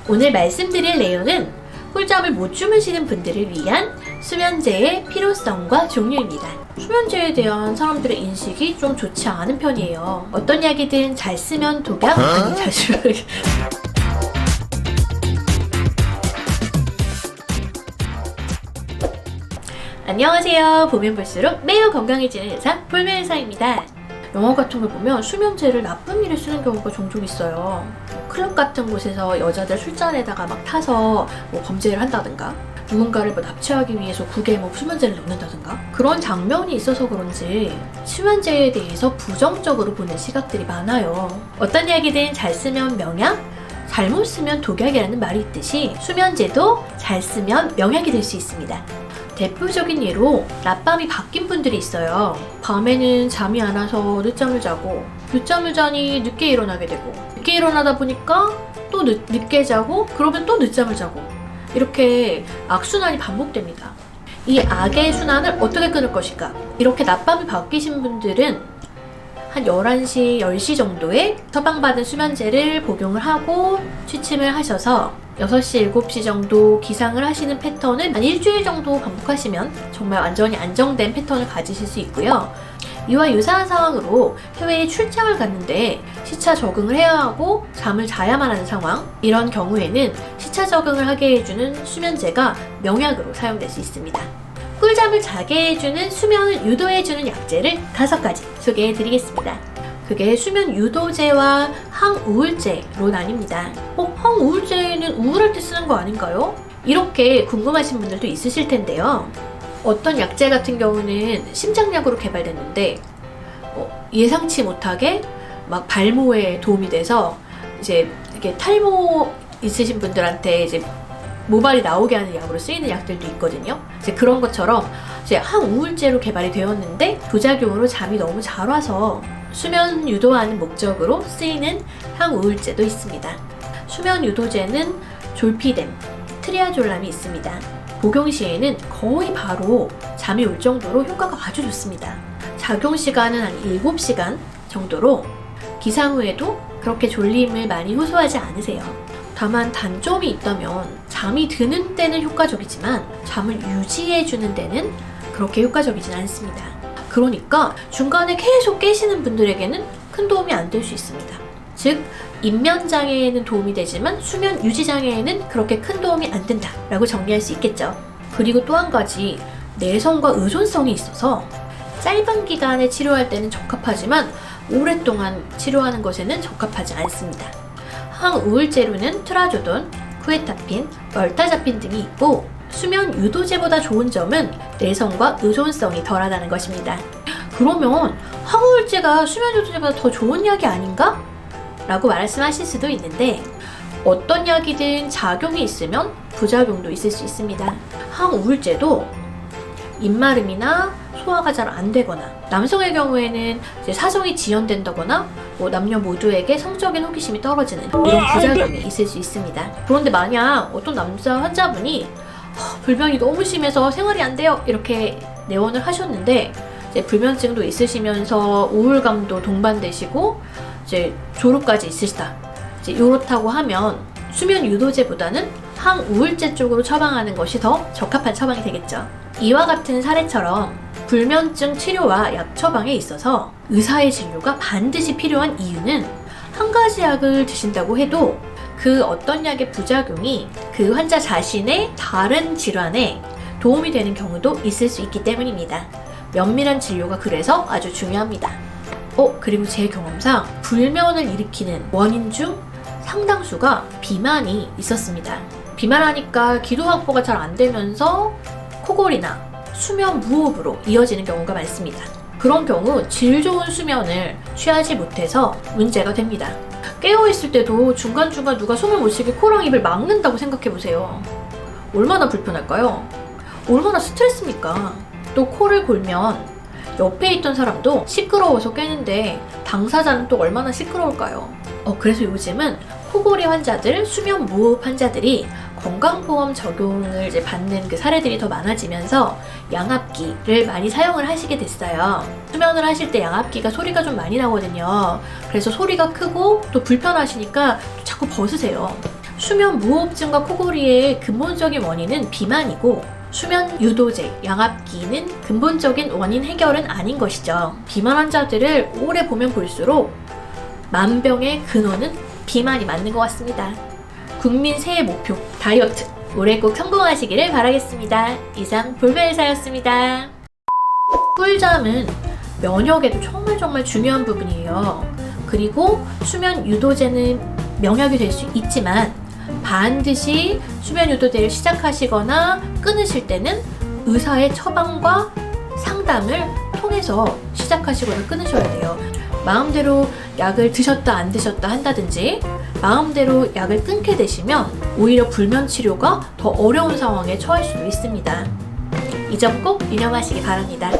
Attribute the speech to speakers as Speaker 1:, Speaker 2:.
Speaker 1: 오늘 말씀드릴 내용은 꿀잠을 못 주무시는 분들을 위한 수면제의 필요성과 종류입니다. 수면제에 대한 사람들의 인식이 좀 좋지 않은 편이에요. 어떤 약이든 잘 쓰면 독약? 아니, 잘 쓰면 안녕하세요. 보면 볼수록 매우 건강해지는 의사 볼메의사입니다. 영화 같은 걸 보면 수면제를 나쁜 일에 쓰는 경우가 종종 있어요. 클럽 같은 곳에서 여자들 술잔에다가 막 타서 범죄를 한다든가, 누군가를 납치하기 위해서 국에 수면제를 넣는다든가, 그런 장면이 있어서 그런지 수면제에 대해서 부정적으로 보는 시각들이 많아요. 어떤 약이든 잘 쓰면 명약, 잘못 쓰면 독약이라는 말이 있듯이 수면제도 잘 쓰면 명약이 될 수 있습니다. 대표적인 예로 낮밤이 바뀐 분들이 있어요. 밤에는 잠이 안 와서 늦잠을 자고, 늦잠을 자니 늦게 일어나게 되고, 늦게 일어나다 보니까 또 늦게 자고, 그러면 또 늦잠을 자고, 이렇게 악순환이 반복됩니다. 이 악의 순환을 어떻게 끊을 것인가? 이렇게 낮밤이 바뀌신 분들은 한 11시, 10시 정도에 처방받은 수면제를 복용을 하고 취침을 하셔서 6시, 7시 정도 기상을 하시는 패턴을 한 일주일 정도 반복하시면 정말 완전히 안정된 패턴을 가지실 수 있고요. 이와 유사한 상황으로 해외에 출장을 갔는데 시차 적응을 해야 하고 잠을 자야만 하는 상황, 이런 경우에는 시차 적응을 하게 해주는 수면제가 명약으로 사용될 수 있습니다. 꿀잠을 자게 해주는 수면을 유도해주는 약제를 5가지 소개해드리겠습니다. 그게 수면 유도제와 항우울제로 나뉩니다. 항우울제는 우울할 때 쓰는 거 아닌가요? 이렇게 궁금하신 분들도 있으실 텐데요. 어떤 약제 같은 경우는 심장약으로 개발됐는데 예상치 못하게 막 발모에 도움이 돼서 이제 이렇게 탈모 있으신 분들한테 이제 모발이 나오게 하는 약으로 쓰이는 약들도 있거든요. 이제 그런 것처럼 이제 항우울제로 개발이 되었는데 부작용으로 잠이 너무 잘 와서 수면 유도하는 목적으로 쓰이는 항우울제도 있습니다. 수면 유도제는 졸피뎀, 트리아졸람이 있습니다. 복용 시에는 거의 바로 잠이 올 정도로 효과가 아주 좋습니다. 작용 시간은 한 7시간 정도로 기상 후에도 그렇게 졸림을 많이 호소하지 않으세요. 다만 단점이 있다면 잠이 드는 때는 효과적이지만 잠을 유지해주는 데는 그렇게 효과적이진 않습니다. 그러니까 중간에 계속 깨시는 분들에게는 큰 도움이 안 될 수 있습니다. 즉, 입면장애에는 도움이 되지만 수면 유지장애에는 그렇게 큰 도움이 안 된다 라고 정리할 수 있겠죠. 그리고 또 한 가지, 내성과 의존성이 있어서 짧은 기간에 치료할 때는 적합하지만 오랫동안 치료하는 것에는 적합하지 않습니다. 항우울제로는 트라조돈, 쿠에타핀, 멀타자핀 등이 있고, 수면 유도제보다 좋은 점은 내성과 의존성이 덜하다는 것입니다. 그러면 항우울제가 수면 유도제보다 더 좋은 약이 아닌가? 라고 말씀하실 수도 있는데, 어떤 약이든 작용이 있으면 부작용도 있을 수 있습니다. 항우울제도 입마름이나 소화가 잘 안 되거나, 남성의 경우에는 이제 사정이 지연된다거나 남녀 모두에게 성적인 호기심이 떨어지는 이런 부작용이 있을 수 있습니다. 그런데 만약 어떤 남자 환자분이 불면이 너무 심해서 생활이 안 돼요 이렇게 내원을 하셨는데, 이제 불면증도 있으시면서 우울감도 동반되시고 이제 졸음까지 있으시다, 이제 이렇다고 하면 수면 유도제보다는 항우울제 쪽으로 처방하는 것이 더 적합한 처방이 되겠죠. 이와 같은 사례처럼 불면증 치료와 약 처방에 있어서 의사의 진료가 반드시 필요한 이유는, 한 가지 약을 드신다고 해도 그 어떤 약의 부작용이 그 환자 자신의 다른 질환에 도움이 되는 경우도 있을 수 있기 때문입니다. 면밀한 진료가 그래서 아주 중요합니다. 그리고 제 경험상 불면을 일으키는 원인 중 상당수가 비만이 있었습니다. 비만하니까 기도 확보가 잘 안 되면서 코골이나 수면 무호흡으로 이어지는 경우가 많습니다. 그런 경우 질 좋은 수면을 취하지 못해서 문제가 됩니다. 깨어있을 때도 중간중간 누가 숨을 못 쉬게 코랑 입을 막는다고 생각해보세요. 얼마나 불편할까요? 얼마나 스트레스입니까? 또 코를 골면 옆에 있던 사람도 시끄러워서 깨는데 당사자는 또 얼마나 시끄러울까요? 그래서 요즘은 코골이 환자들, 수면 무호흡 환자들이 건강보험 적용을 이제 받는 그 사례들이 더 많아지면서 양압기를 많이 사용을 하시게 됐어요. 수면을 하실 때 양압기가 소리가 좀 많이 나거든요. 그래서 소리가 크고 또 불편하시니까 자꾸 벗으세요. 수면 무호흡증과 코골이의 근본적인 원인은 비만이고 수면 유도제, 양압기는 근본적인 원인 해결은 아닌 것이죠. 비만 환자들을 오래 보면 볼수록 만병의 근원은 비만이 맞는 것 같습니다. 국민 새해 목표 다이어트 올해 꼭 성공하시기를 바라겠습니다. 이상 볼베의사였습니다. 꿀잠은 면역에도 정말 중요한 부분이에요. 그리고 수면 유도제는 명약이 될 수 있지만 반드시 수면 유도제를 시작하시거나 끊으실 때는 의사의 처방과 상담을 통해서 시작하시거나 끊으셔야 돼요. 마음대로 약을 드셨다 안 드셨다 한다든지 마음대로 약을 끊게 되시면 오히려 불면 치료가 더 어려운 상황에 처할 수도 있습니다. 이 점 꼭 유념하시기 바랍니다.